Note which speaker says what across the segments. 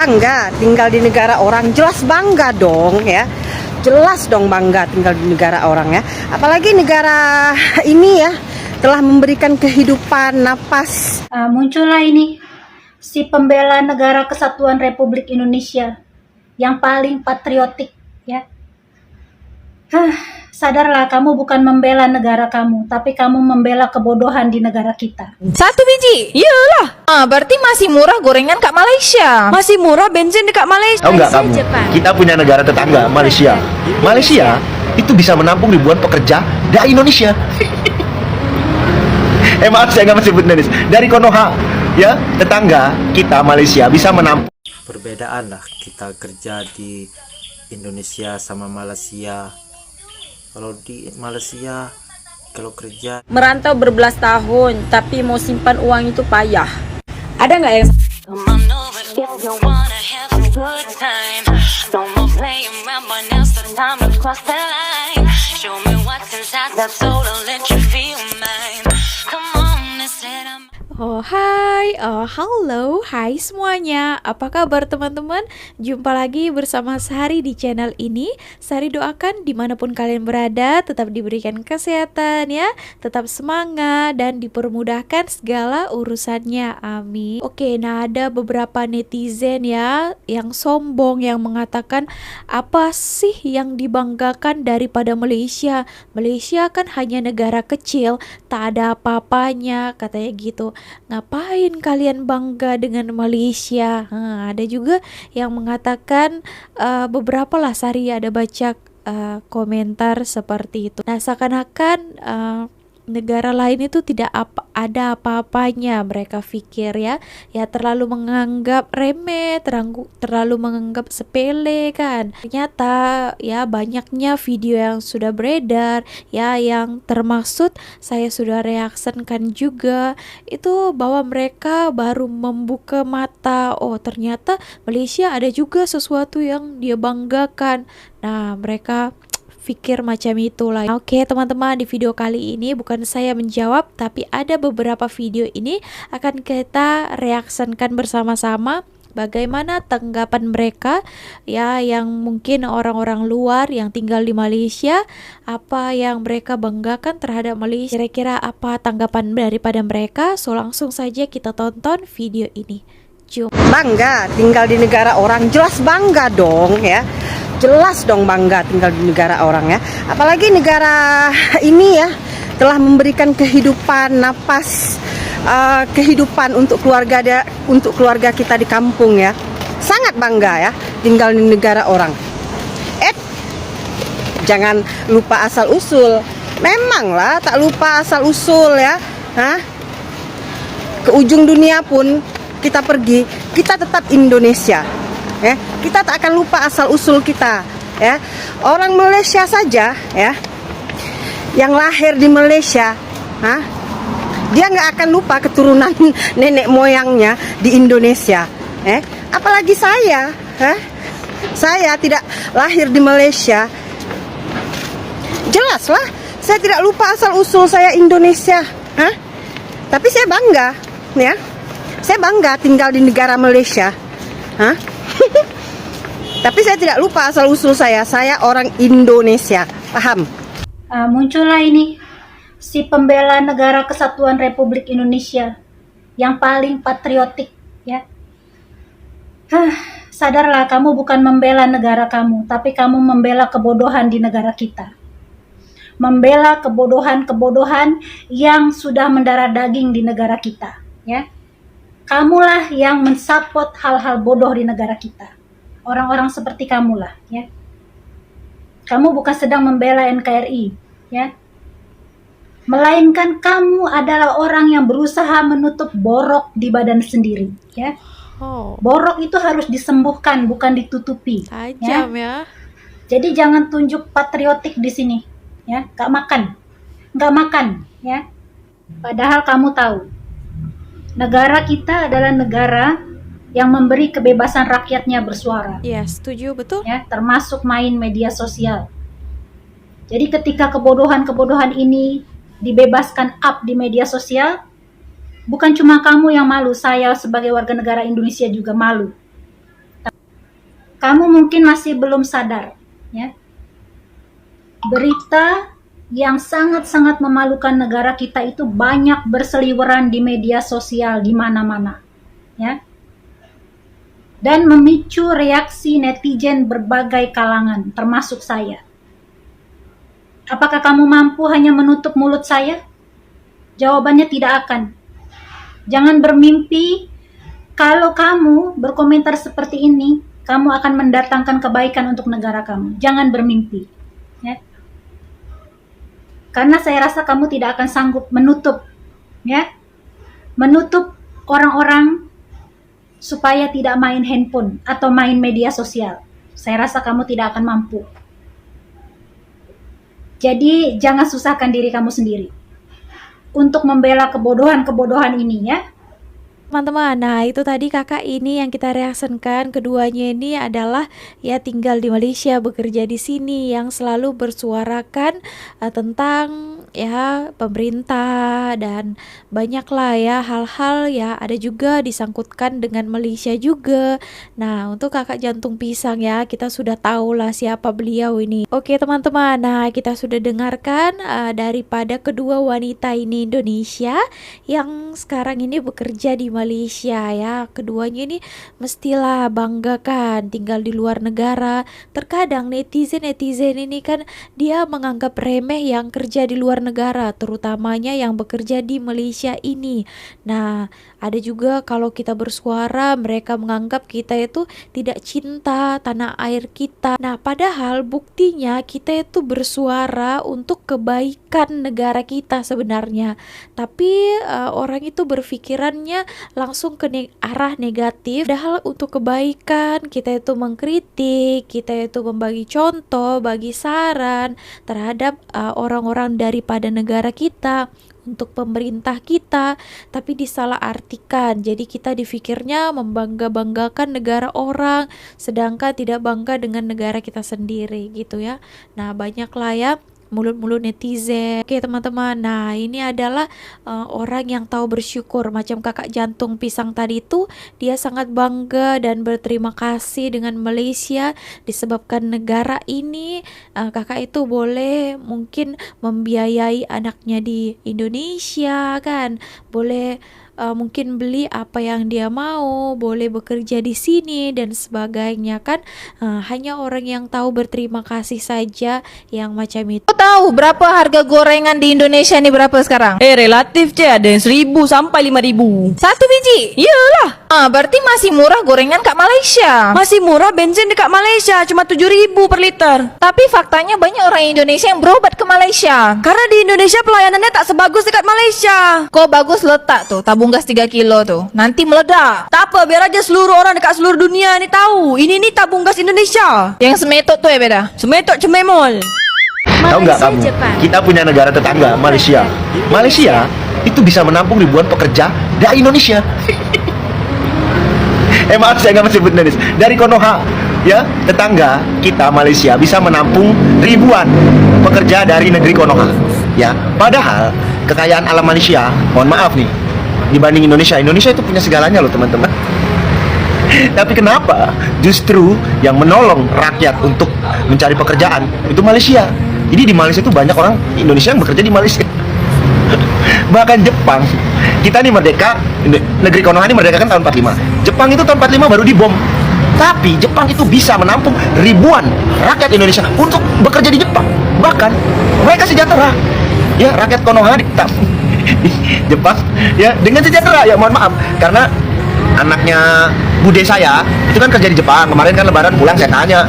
Speaker 1: Bangga tinggal di negara orang, jelas bangga dong ya. Jelas dong bangga tinggal di negara orang ya. Apalagi negara ini ya telah memberikan kehidupan, napas.
Speaker 2: Muncullah ini si pembela negara kesatuan Republik Indonesia yang paling patriotik ya. Sadarlah, kamu bukan membela negara kamu, tapi kamu membela kebodohan di negara kita.
Speaker 3: 1 biji? Iyalah. Berarti masih murah gorengan Kak Malaysia. Masih murah bensin dekat Malaysia.
Speaker 4: Tahu nggak kamu?
Speaker 3: Jepang.
Speaker 4: Kita punya negara tetangga, Malaysia. Malaysia itu bisa menampung ribuan pekerja dari Indonesia. Maaf saya nggak sebut Indonesia. Dari Konoha, ya tetangga kita Malaysia bisa menampung.
Speaker 5: Perbedaan lah kita kerja di Indonesia sama Malaysia. Kalau di Malaysia, kalau kerja
Speaker 3: Merantau berbelas tahun, tapi mau simpan uang itu payah. Ada nggak yang
Speaker 6: Halo, hai semuanya. Apa kabar teman-teman? Jumpa lagi bersama Sari di channel ini. Sari doakan dimanapun kalian berada tetap diberikan kesehatan ya, tetap semangat dan dipermudahkan segala urusannya. Amin. Oke, nah ada beberapa netizen ya yang sombong yang mengatakan apa sih yang dibanggakan daripada Malaysia? Malaysia kan hanya negara kecil, tak ada apa-apanya, katanya gitu. Ngapain kalian bangga dengan Malaysia? Ada juga yang mengatakan beberapa lah Sari ada baca komentar seperti itu. Nah seakan-akan negara lain itu tidak ada apa-apanya, mereka pikir ya terlalu menganggap remeh, terlalu menganggap sepele kan. Ternyata ya banyaknya video yang sudah beredar ya, yang termaksud saya sudah reaksikan juga itu, bahwa mereka baru membuka mata, oh ternyata Malaysia ada juga sesuatu yang dia banggakan. Nah mereka pikir macam itulah. Oke teman-teman, di video kali ini bukan saya menjawab, tapi ada beberapa video ini akan kita reaksikan bersama-sama. Bagaimana tanggapan mereka ya, yang mungkin orang-orang luar yang tinggal di Malaysia, apa yang mereka banggakan terhadap Malaysia, kira-kira apa tanggapan daripada mereka. So langsung saja kita tonton video ini.
Speaker 1: Bangga tinggal di negara orang, jelas bangga dong ya. Jelas dong bangga tinggal di negara orang ya. Apalagi negara ini ya telah memberikan kehidupan, napas, kehidupan untuk keluarga kita di kampung ya. Sangat bangga ya tinggal di negara orang. Jangan lupa asal usul. Memanglah tak lupa asal usul ya. Ke ujung dunia pun kita pergi, kita tetap Indonesia. Ya, kita tak akan lupa asal usul kita ya. Orang Malaysia saja ya, yang lahir di Malaysia, dia nggak akan lupa keturunan nenek moyangnya di Indonesia. Apalagi saya, saya tidak lahir di Malaysia. Jelaslah, saya tidak lupa asal usul saya Indonesia. Tapi saya bangga, ya. Saya bangga tinggal di negara Malaysia. Tapi saya tidak lupa asal usul saya orang Indonesia, paham?
Speaker 2: Muncullah ini si pembela negara kesatuan Republik Indonesia yang paling patriotik ya. Sadarlah, kamu bukan membela negara kamu, tapi kamu membela kebodohan di negara kita. Membela kebodohan-kebodohan yang sudah mendarah daging di negara kita ya. Kamulah yang mensupport hal-hal bodoh di negara kita. Orang-orang seperti kamulah ya. Kamu bukan sedang membela NKRI ya. Melainkan kamu adalah orang yang berusaha menutup borok di badan sendiri ya. Borok itu harus disembuhkan, bukan ditutupi.
Speaker 6: Tajam ya.
Speaker 2: Jadi jangan tunjuk patriotik di sini ya. Gak makan ya. Padahal kamu tahu negara kita adalah negara yang memberi kebebasan rakyatnya bersuara.
Speaker 6: Iya, setuju, betul.
Speaker 2: Ya, termasuk main media sosial. Jadi ketika kebodohan-kebodohan ini dibebaskan up di media sosial, bukan cuma kamu yang malu, saya sebagai warga negara Indonesia juga malu. kamu mungkin masih belum sadar, ya. Berita yang sangat-sangat memalukan negara kita itu banyak berseliweran di media sosial di mana-mana, ya. Dan memicu reaksi netizen berbagai kalangan, termasuk saya. Apakah kamu mampu hanya menutup mulut saya? Jawabannya tidak akan. Jangan bermimpi kalau kamu berkomentar seperti ini, kamu akan mendatangkan kebaikan untuk negara kamu. Jangan bermimpi, ya. Karena saya rasa kamu tidak akan sanggup menutup, ya, menutup orang-orang supaya tidak main handphone atau main media sosial. Saya rasa kamu tidak akan mampu. Jadi jangan susahkan diri kamu sendiri untuk membela kebodohan-kebodohan ini, ya.
Speaker 6: Teman-teman, nah itu tadi kakak ini yang kita reaksikan, keduanya ini adalah ya tinggal di Malaysia, bekerja di sini, yang selalu bersuarakan tentang ya pemerintah dan banyaklah ya hal-hal ya, ada juga disangkutkan dengan Malaysia juga. Nah untuk kakak jantung pisang ya, kita sudah tahu lah siapa beliau ini. Oke teman-teman, nah kita sudah dengarkan daripada kedua wanita ini Indonesia yang sekarang ini bekerja di Malaysia ya. Keduanya ini mestilah banggakan tinggal di luar negara. Terkadang netizen ini kan dia menganggap remeh yang kerja di luar negara, terutamanya yang bekerja di Malaysia ini. Nah ada juga kalau kita bersuara mereka menganggap kita itu tidak cinta tanah air kita. Nah padahal buktinya kita itu bersuara untuk kebaikan negara kita sebenarnya, tapi orang itu berpikirannya langsung ke arah negatif. Padahal untuk kebaikan kita itu mengkritik, kita itu membagi contoh, bagi saran terhadap orang-orang daripada negara kita, untuk pemerintah kita, tapi disalahartikan. Jadi kita dipikirnya membangga-banggakan negara orang, sedangkan tidak bangga dengan negara kita sendiri gitu ya. Nah banyaklah ya mulut-mulut netizen. Oke teman-teman, nah ini adalah orang yang tahu bersyukur. Macam kakak jantung pisang tadi itu, dia sangat bangga dan berterima kasih dengan Malaysia disebabkan negara ini kakak itu boleh mungkin membiayai anaknya di Indonesia kan, boleh mungkin beli apa yang dia mau, boleh bekerja di sini dan sebagainya kan. Hanya orang yang tahu berterima kasih saja yang macam itu.
Speaker 3: Kau tahu berapa harga gorengan di Indonesia ini berapa sekarang?
Speaker 7: Relatif je, ada yang 1,000 sampai 5,000.
Speaker 3: Satu biji?
Speaker 7: Iyalah,
Speaker 3: Berarti masih murah gorengan kat Malaysia.
Speaker 7: masih murah bensin dekat Malaysia, cuma 7,000 per liter.
Speaker 3: Tapi faktanya banyak orang Indonesia yang berobat ke Malaysia.
Speaker 7: Karena di Indonesia pelayanannya tak sebagus dekat Malaysia.
Speaker 3: Kok bagus letak tuh tabung gas 3 kilo tuh, nanti meledak.
Speaker 7: Tak apa, biar aja seluruh orang dekat seluruh dunia ni tahu. Ini ni tabung gas Indonesia.
Speaker 3: Yang semetok tuh ya beda.
Speaker 7: Semetok cememol.
Speaker 4: Tahu nggak kamu? Kita punya negara tetangga, Malaysia. Malaysia itu bisa menampung ribuan pekerja dari Indonesia. Maaf saya nggak masih benar. Dari Konoha, ya tetangga kita Malaysia bisa menampung ribuan pekerja dari negeri Konoha. Ya, padahal kekayaan alam Malaysia, mohon maaf nih, dibanding Indonesia itu punya segalanya loh teman-teman. Tapi kenapa justru yang menolong rakyat untuk mencari pekerjaan itu Malaysia? Jadi di Malaysia itu banyak orang Indonesia yang bekerja di Malaysia. Bahkan Jepang, kita nih merdeka, negeri Konoha ini merdeka kan tahun 45. Jepang itu tahun 45 baru dibom. Tapi Jepang itu bisa menampung ribuan rakyat Indonesia untuk bekerja di Jepang. Bahkan mereka sejahtera. Ya, rakyat Konoha di Jepang ya dengan sejahtera. Ya mohon maaf karena anaknya bude saya itu kan kerja di Jepang. Kemarin kan lebaran pulang saya tanya,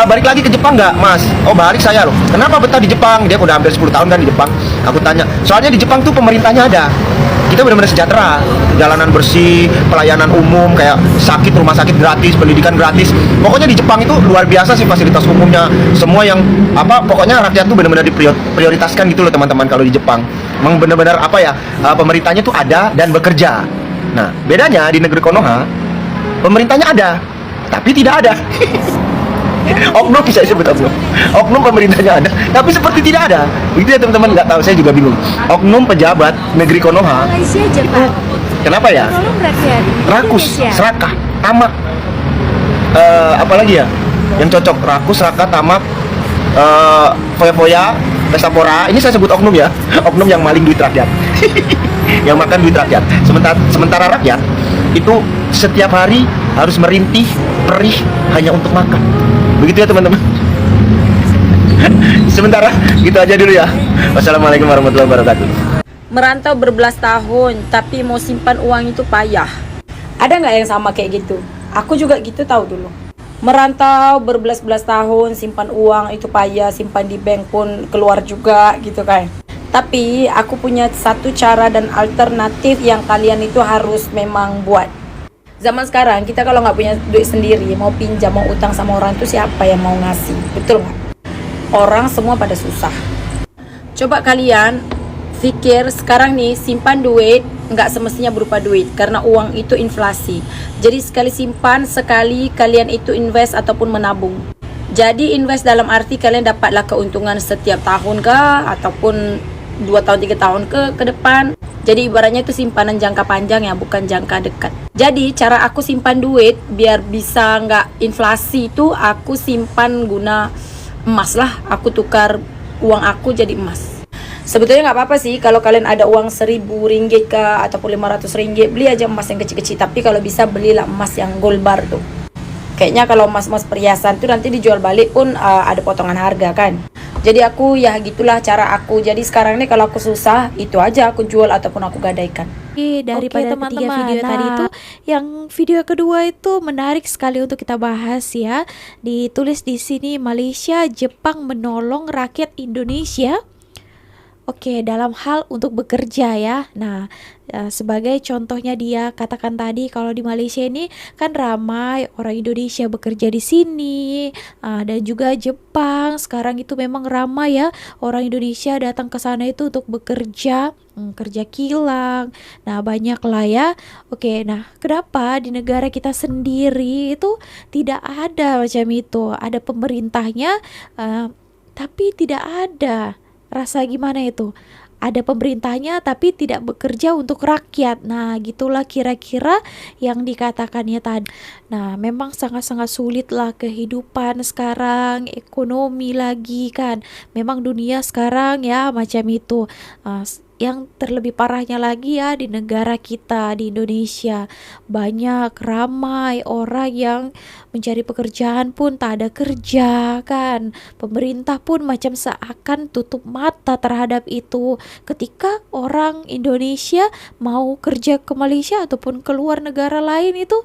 Speaker 4: balik lagi ke Jepang nggak mas? Oh balik saya loh. Kenapa betah di Jepang? Dia udah hampir 10 tahun kan di Jepang. Aku tanya, soalnya di Jepang tuh pemerintahnya ada. Kita benar-benar sejahtera, jalanan bersih, pelayanan umum kayak sakit, rumah sakit gratis, pendidikan gratis. Pokoknya di Jepang itu luar biasa sih fasilitas umumnya. Semua yang pokoknya rakyat tuh benar-benar diprioritaskan gitu loh teman-teman kalau di Jepang. Memang benar-benar pemerintahnya tuh ada dan bekerja. Nah, bedanya di negeri Konoha, pemerintahnya ada, tapi tidak ada. Oknum bisa disebut oknum. Oknum pemerintahnya ada, tapi seperti tidak ada. Begitu ya teman-teman, nggak tahu, saya juga bingung. Oknum pejabat negeri Konoha itu kenapa ya? Rakus, serakah, tamak. apa lagi ya yang cocok, rakus, raka, tamak, foya-foya, pesta pora. Ini saya sebut oknum ya, oknum yang maling duit rakyat. Yang makan duit rakyat. Sementara rakyat itu setiap hari harus merintih perih hanya untuk makan. Begitu ya teman-teman. Sementara gitu aja dulu ya. Wassalamualaikum warahmatullahi wabarakatuh.
Speaker 7: Merantau berbelas tahun, tapi mau simpan uang itu payah. Ada nggak yang sama kayak gitu? Aku juga gitu tahu dulu. Merantau berbelas-belas tahun, simpan uang itu payah, simpan di bank pun keluar juga gitu kan. Tapi aku punya satu cara dan alternatif yang kalian itu harus memang buat. Zaman sekarang kita kalau nggak punya duit sendiri, mau pinjam, mau utang sama orang itu siapa yang mau ngasih? Betul nggak? Orang semua pada susah. Coba kalian pikir sekarang nih, simpan duit nggak semestinya berupa duit, karena uang itu inflasi. Jadi sekali simpan, sekali kalian itu invest ataupun menabung. Jadi invest dalam arti kalian dapatlah keuntungan setiap tahun kah, ataupun 2 tahun 3 tahun ke depan. Jadi ibaratnya itu simpanan jangka panjang ya, bukan jangka dekat. Jadi cara aku simpan duit biar bisa nggak inflasi itu, aku simpan guna emas lah. Aku tukar uang aku jadi emas. Sebetulnya nggak apa-apa sih kalau kalian ada uang 1.000 ringgit kah ataupun 500 ringgit, beli aja emas yang kecil-kecil. Tapi kalau bisa belilah emas yang gold bar tuh. Kayaknya kalau emas-emas perhiasan tuh nanti dijual balik pun ada potongan harga kan. Jadi aku ya gitulah cara aku. Jadi sekarang nih kalau aku susah, itu aja aku jual ataupun aku gadaikan.
Speaker 6: Daripada
Speaker 2: Oke,
Speaker 6: ketiga
Speaker 2: teman-teman.
Speaker 6: video tadi itu, yang video kedua itu menarik sekali untuk kita bahas ya. Ditulis di sini Malaysia, Jepang menolong rakyat Indonesia. Oke, dalam hal untuk bekerja ya. Nah, sebagai contohnya dia katakan tadi kalau di Malaysia ini kan ramai orang Indonesia bekerja di sini, dan juga Jepang sekarang itu memang ramai ya orang Indonesia datang ke sana itu untuk bekerja, kerja kilang. Nah, banyak lah ya. Oke, nah kenapa di negara kita sendiri itu tidak ada macam itu? Ada pemerintahnya, tapi tidak ada. Rasa gimana itu? Ada pemerintahnya tapi tidak bekerja untuk rakyat. Nah, gitulah kira-kira yang dikatakannya tadi. Nah, memang sangat-sangat sulit lah kehidupan sekarang, ekonomi lagi kan. Memang dunia sekarang ya macam itu. Yang terlebih parahnya lagi ya di negara kita, di Indonesia, banyak ramai orang yang mencari pekerjaan pun tak ada kerja kan. Pemerintah pun macam seakan tutup mata terhadap itu. Ketika orang Indonesia mau kerja ke Malaysia ataupun keluar negara lain itu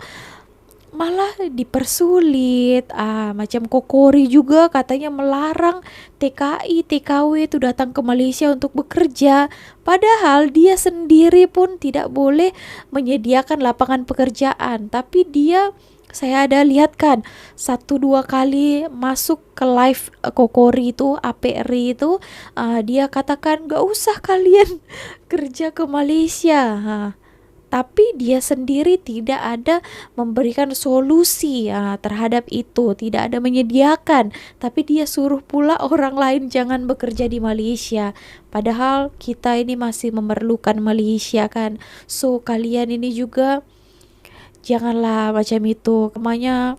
Speaker 6: malah dipersulit. Macam Kokori juga katanya melarang TKI, TKW itu datang ke Malaysia untuk bekerja. Padahal dia sendiri pun tidak boleh menyediakan lapangan pekerjaan. Tapi dia, saya ada lihat kan 1-2 kali masuk ke live Kokori itu, APRI itu, dia katakan gak usah kalian kerja ke Malaysia. Tapi dia sendiri tidak ada memberikan solusi terhadap itu, tidak ada menyediakan, tapi dia suruh pula orang lain jangan bekerja di Malaysia. Padahal kita ini masih memerlukan Malaysia kan. So kalian ini juga janganlah macam itu. Namanya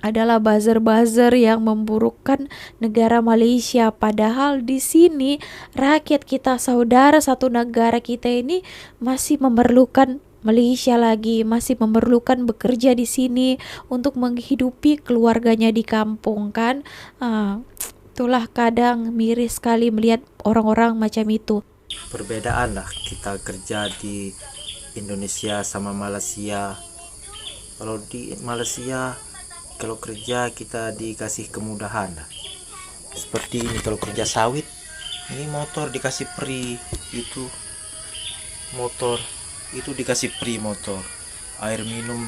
Speaker 6: adalah buzzer-buzzer yang memburukkan negara Malaysia. Padahal di sini rakyat kita, saudara satu negara kita ini masih memerlukan Malaysia lagi, masih memerlukan bekerja di sini untuk menghidupi keluarganya di kampung kan. Itulah kadang miris sekali melihat orang-orang macam itu.
Speaker 5: Perbedaan lah kita kerja di Indonesia sama Malaysia. Kalau di Malaysia, kalau kerja kita dikasih kemudahan lah. Seperti ini kalau kerja sawit, ini motor dikasih free, itu motor itu dikasih free motor, air minum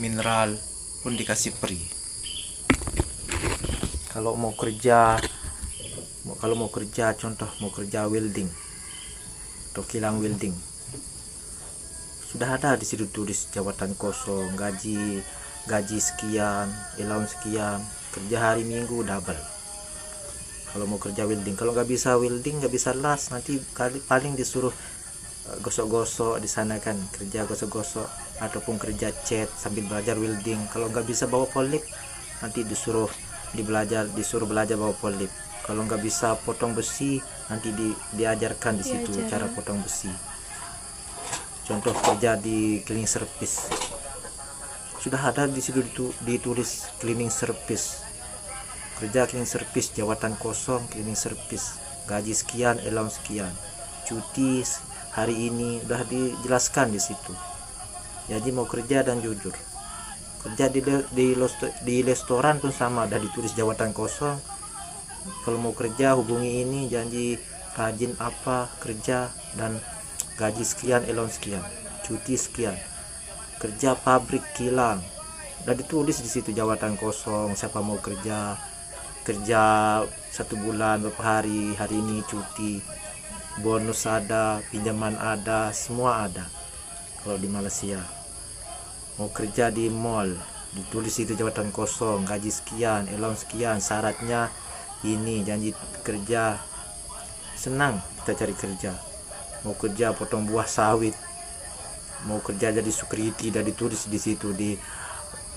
Speaker 5: mineral pun dikasih free. Kalau mau kerja contoh mau kerja welding atau kilang welding, sudah ada di situ tulis jabatan kosong, gaji sekian, allowance sekian, kerja hari Minggu double. Kalau mau kerja welding, kalau nggak bisa welding, nggak bisa las, nanti paling disuruh gosok-gosok di sana kan, kerja gosok-gosok ataupun kerja cat sambil belajar welding. Kalau nggak bisa bawa polip, nanti disuruh belajar bawa polip. Kalau nggak bisa potong besi, nanti diajarkan di situ cara potong besi. Contoh kerja di cleaning service, sudah ada di situ ditulis cleaning service. Kerja cleaning service, jawatan kosong cleaning service, gaji sekian, allowance sekian, cuti hari ini udah dijelaskan di situ. Jadi mau kerja dan jujur. Kerja di restoran pun sama, udah ditulis jawatan kosong. Kalau mau kerja hubungi ini, janji rajin apa kerja, dan gaji sekian, allowance sekian, cuti sekian. Kerja pabrik kilang, udah ditulis di situ jawatan kosong, siapa mau kerja 1 bulan berapa hari ini cuti, bonus ada, pinjaman ada, semua ada. Kalau di Malaysia mau kerja di mall, ditulis itu jawatan kosong, gaji sekian, allowance sekian, syaratnya ini, janji kerja. Senang kita cari kerja. Mau kerja potong buah sawit, mau kerja jadi security, dan ditulis di situ, di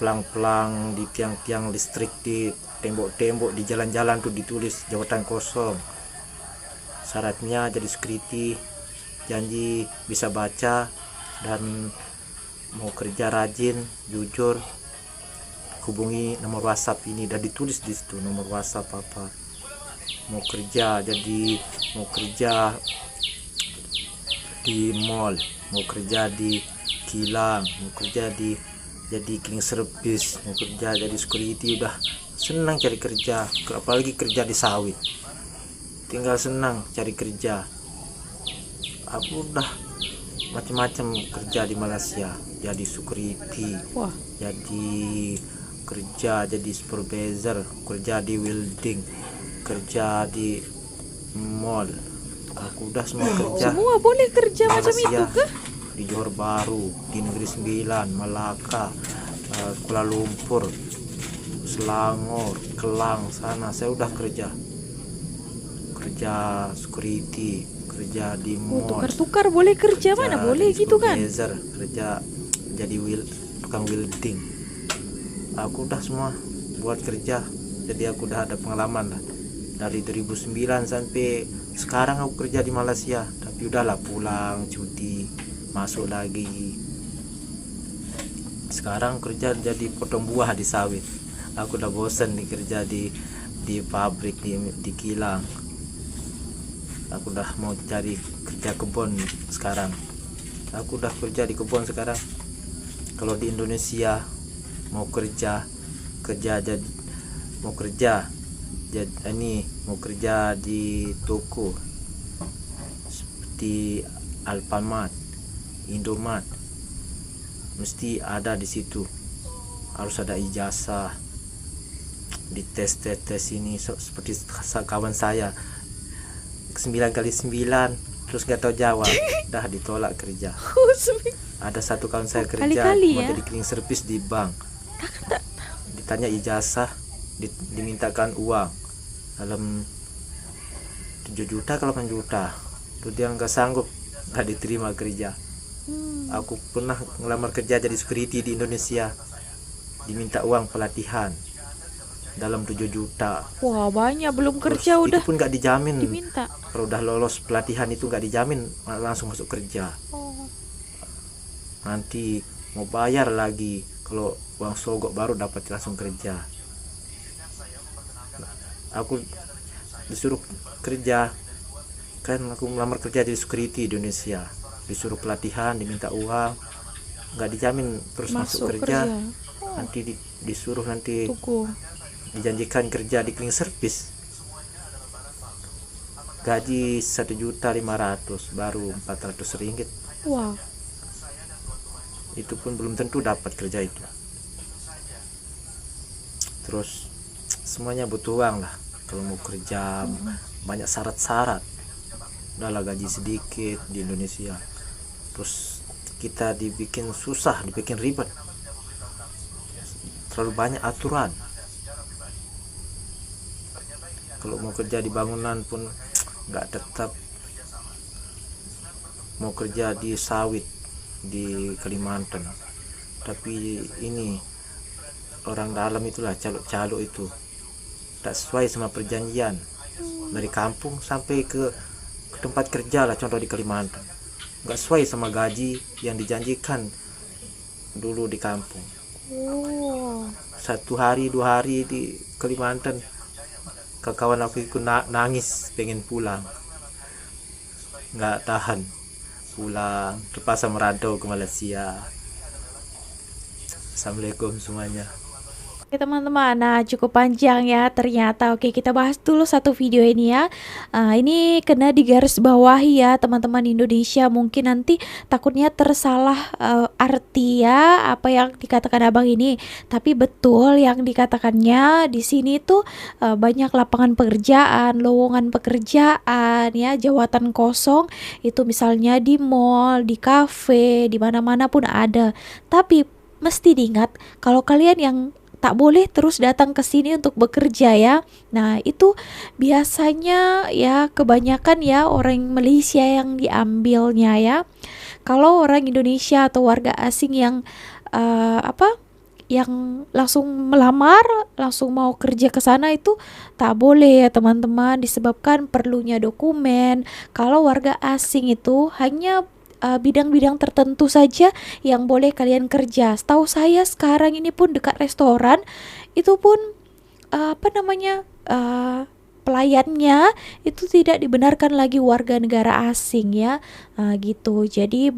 Speaker 5: pelang-pelang, di tiang-tiang listrik, di tembok-tembok, di jalan-jalan tuh ditulis jawatan kosong. Syaratnya jadi security, janji bisa baca, dan mau kerja rajin, jujur, hubungi nomor WhatsApp ini, dan ditulis di situ nomor WhatsApp apa. Mau kerja di mall, mau kerja di kilang, mau kerja jadi cleaning service, mau kerja jadi security, udah senang cari kerja. Apalagi kerja di sawit, tinggal senang cari kerja. Aku udah macam-macam kerja di Malaysia, jadi security, jadi supervisor, kerja di welding, kerja di mall. Aku udah semua kerja.
Speaker 6: Semua boleh kerja
Speaker 5: Malaysia,
Speaker 6: macam itu kah?
Speaker 5: di Johor Bahru, di Negeri Sembilan, Malaka, Kuala Lumpur, Selangor, Kelang, sana saya udah kerja security, kerja di mall.
Speaker 6: Tukar-tukar boleh kerja mana boleh gitu kan?
Speaker 5: Kerja jadi tukang welding. Aku udah semua buat kerja, jadi aku udah ada pengalaman lah. Dari 2009 sampai sekarang aku kerja di Malaysia, tapi udahlah pulang cuti, masuk lagi. Sekarang kerja jadi potong buah di sawit. Aku udah bosen nih kerja di pabrik, di kilang. Aku udah mau cari kerja kebun sekarang. Aku udah kerja di kebun sekarang. Kalau di Indonesia mau kerja di toko seperti Alfamart, Indomart, mesti ada di situ, harus ada ijazah, di tes ini. Seperti kawan saya 9x9 terus gak tahu jawab, dah ditolak kerja. Ada satu kawan saya kerja mau jadi cleaning service di bank, ditanya ijazah, dimintakan uang dalam 7 juta ke 8 juta, terus dia nggak sanggup, nggak diterima kerja. Aku pernah ngelamar kerja jadi security di Indonesia, diminta uang pelatihan dalam 7 juta.
Speaker 6: Wah, banyak belum kerja
Speaker 5: terus
Speaker 6: udah
Speaker 5: itu pun nggak dijamin
Speaker 6: diminta.
Speaker 5: Kalau udah lolos pelatihan itu nggak dijamin langsung masuk kerja. Nanti mau bayar lagi, kalau uang sogok baru dapat langsung kerja. Aku disuruh kerja, kan aku melamar kerja di security di Indonesia, disuruh pelatihan, diminta uang, nggak dijamin terus masuk kerja. Nanti disuruh nanti dijanjikan kerja di cleaning service, gaji 1.500.000 baru 400 ringgit.
Speaker 6: Wah,
Speaker 5: itu pun belum tentu dapat kerja itu. Terus semuanya butuh uang lah kalau mau kerja, banyak syarat-syarat. Udahlah gaji sedikit di Indonesia, terus kita dibikin susah, dibikin ribet, terlalu banyak aturan. Kalau mau kerja di bangunan pun nggak tetap, mau kerja di sawit di Kalimantan. Tapi ini orang dalam itulah, caluk-caluk itu tak sesuai sama perjanjian. Dari kampung sampai ke tempat kerja lah, contoh di Kalimantan, nggak sesuai sama gaji yang dijanjikan dulu di kampung. 1 hari 2 hari di Kalimantan, kawan aku itu nangis pengen pulang, nggak tahan pulang, terpaksa merantau ke Malaysia. Assalamualaikum semuanya.
Speaker 6: Oke teman-teman, nah cukup panjang ya ternyata. Oke, kita bahas dulu satu video ini ya. Ini kena digarisbawahi ya teman-teman Indonesia. Mungkin nanti takutnya tersalah arti ya apa yang dikatakan abang ini. Tapi betul yang dikatakannya di sini tuh banyak lapangan pekerjaan, lowongan pekerjaan ya, jawatan kosong itu misalnya di mall, di kafe, di mana-mana pun ada. Tapi mesti diingat kalau kalian yang tak boleh terus datang ke sini untuk bekerja ya. Nah, itu biasanya ya kebanyakan ya orang Malaysia yang diambilnya ya. Kalau orang Indonesia atau warga asing yang yang langsung melamar, langsung mau kerja ke sana itu tak boleh ya teman-teman, disebabkan perlunya dokumen. Kalau warga asing itu hanya bidang-bidang tertentu saja yang boleh kalian kerja. Setahu saya sekarang ini pun dekat restoran itu pun pelayannya itu tidak dibenarkan lagi warga negara asing ya, gitu. Jadi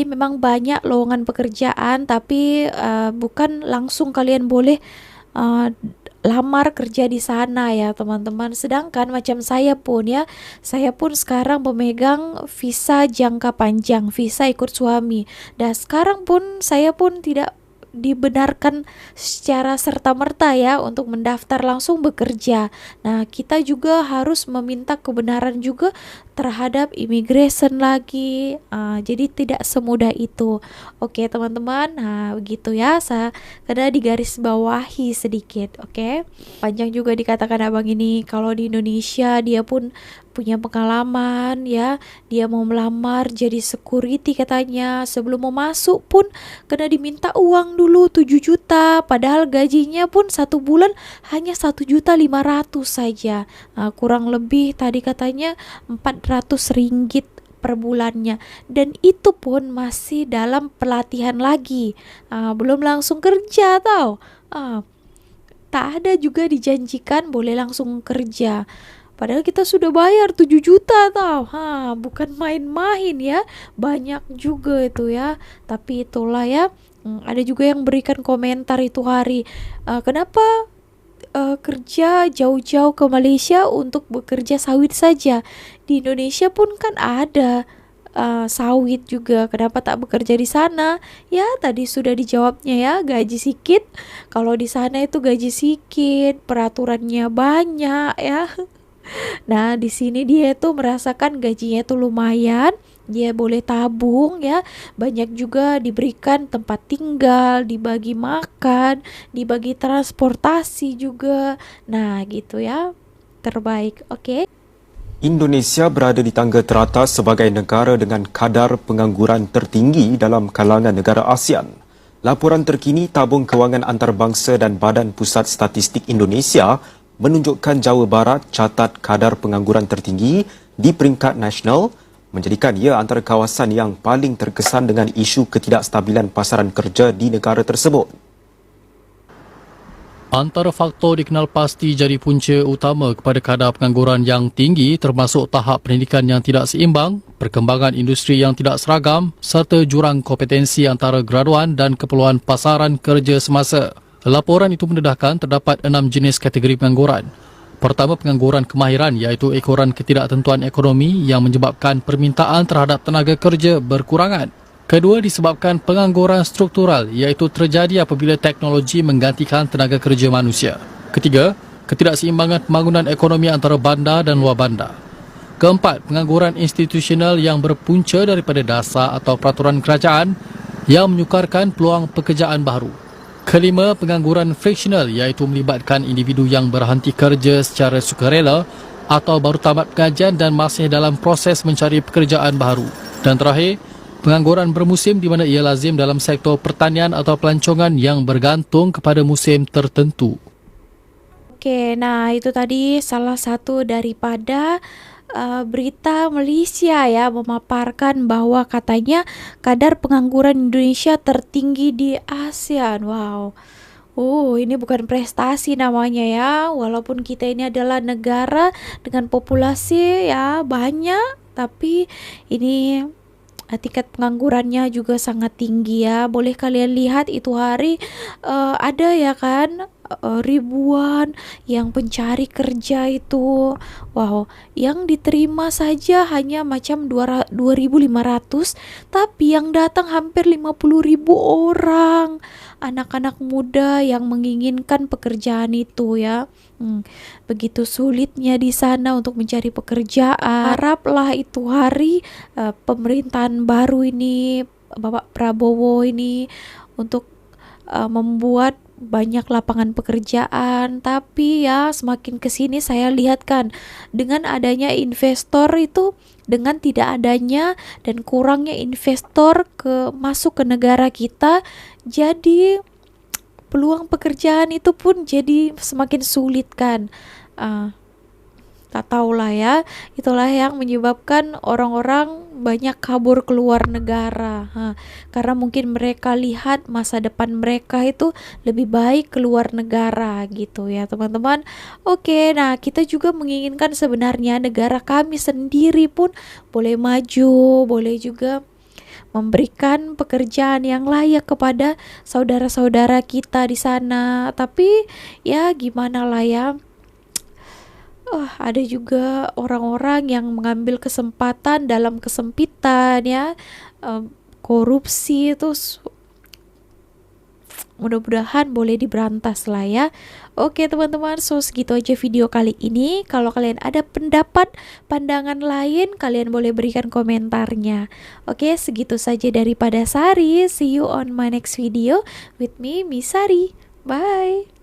Speaker 6: memang banyak lowongan pekerjaan, tapi bukan langsung kalian boleh lamar kerja di sana ya teman-teman. Sedangkan macam saya pun sekarang pemegang visa jangka panjang, visa ikut suami. Dan sekarang pun saya pun tidak dibenarkan secara serta-merta ya untuk mendaftar langsung bekerja. Nah, kita juga harus meminta kebenaran juga terhadap immigration lagi. Jadi tidak semudah itu. Oke teman-teman, nah begitu ya, karena digarisbawahi sedikit. Oke, panjang juga dikatakan abang ini. Kalau di Indonesia dia pun punya pengalaman ya, dia mau melamar jadi security katanya. Sebelum mau masuk pun kena diminta uang dulu 7 juta, padahal gajinya pun 1 bulan hanya 1.500.000 saja. Kurang lebih tadi katanya 400 ringgit per bulannya, dan itu pun masih dalam pelatihan lagi, belum langsung kerja tau. Tak ada juga dijanjikan boleh langsung kerja. Padahal kita sudah bayar 7 juta tau. Bukan main-main ya. Banyak juga itu ya. Tapi itulah ya. Ada juga yang berikan komentar itu hari. Kenapa kerja jauh-jauh ke Malaysia untuk bekerja sawit saja? Di Indonesia pun kan ada sawit juga. Kenapa tak bekerja di sana? Ya tadi sudah dijawabnya ya, gaji sedikit. Kalau di sana itu gaji sedikit, peraturannya banyak ya. Nah, di sini dia tuh merasakan gajinya tuh lumayan, dia boleh tabung ya, banyak juga diberikan tempat tinggal, dibagi makan, dibagi transportasi juga. Nah, gitu ya. Terbaik. Oke.
Speaker 8: Indonesia berada di tangga teratas sebagai negara dengan kadar pengangguran tertinggi dalam kalangan negara ASEAN. Laporan terkini Tabung Kewangan Antarabangsa dan Badan Pusat Statistik Indonesia menunjukkan Jawa Barat catat kadar pengangguran tertinggi di peringkat nasional, menjadikan ia antara kawasan yang paling terkesan dengan isu ketidakstabilan pasaran kerja di negara tersebut.
Speaker 9: Antara faktor dikenal pasti jadi punca utama kepada kadar pengangguran yang tinggi termasuk tahap pendidikan yang tidak seimbang, perkembangan industri yang tidak seragam serta jurang kompetensi antara graduan dan keperluan pasaran kerja semasa. Laporan itu mendedahkan terdapat 6 jenis kategori pengangguran. Pertama, pengangguran kemahiran iaitu ekoran ketidaktentuan ekonomi yang menyebabkan permintaan terhadap tenaga kerja berkurangan. Kedua, disebabkan pengangguran struktural iaitu terjadi apabila teknologi menggantikan tenaga kerja manusia. Ketiga, ketidakseimbangan pembangunan ekonomi antara bandar dan luar bandar. Keempat, pengangguran institusional yang berpunca daripada dasar atau peraturan kerajaan yang menyukarkan peluang pekerjaan baru. Kelima, pengangguran friksional iaitu melibatkan individu yang berhenti kerja secara sukarela atau baru tamat pengajian dan masih dalam proses mencari pekerjaan baru. Dan terakhir, pengangguran bermusim di mana ia lazim dalam sektor pertanian atau pelancongan yang bergantung kepada musim tertentu.
Speaker 6: Oke, nah itu tadi salah satu daripada berita Malaysia ya, memaparkan bahwa katanya kadar pengangguran Indonesia tertinggi di ASEAN. Wow. Oh, ini bukan prestasi namanya ya. Walaupun kita ini adalah negara dengan populasi ya banyak, tapi ini tingkat penganggurannya juga sangat tinggi ya. Boleh kalian lihat itu hari ada ya kan ribuan yang pencari kerja itu. Wow, yang diterima saja hanya macam 2.500, tapi yang datang hampir 50.000 orang. Anak-anak muda yang menginginkan pekerjaan itu ya. Begitu sulitnya di sana untuk mencari pekerjaan. Haraplah itu hari pemerintahan baru ini, Bapak Prabowo ini, untuk membuat banyak lapangan pekerjaan. Tapi ya semakin kesini saya lihat kan, dengan adanya investor itu, dengan tidak adanya dan kurangnya investor masuk ke negara kita, jadi peluang pekerjaan itu pun jadi semakin sulit kan. Tak tahulah ya, itulah yang menyebabkan orang-orang banyak kabur keluar negara. Karena mungkin mereka lihat masa depan mereka itu lebih baik keluar negara gitu ya teman-teman. Oke, nah kita juga menginginkan sebenarnya negara kami sendiri pun boleh maju, boleh juga memberikan pekerjaan yang layak kepada saudara-saudara kita di sana. Tapi ya gimana lah ya, ada juga orang-orang yang mengambil kesempatan dalam kesempitan ya. Korupsi itu mudah-mudahan boleh diberantas lah ya. Oke teman-teman, so segitu aja video kali ini. Kalau kalian ada pendapat, pandangan lain, kalian boleh berikan komentarnya. Oke, segitu saja daripada Sari. See you on my next video with me, Miss Sari. Bye.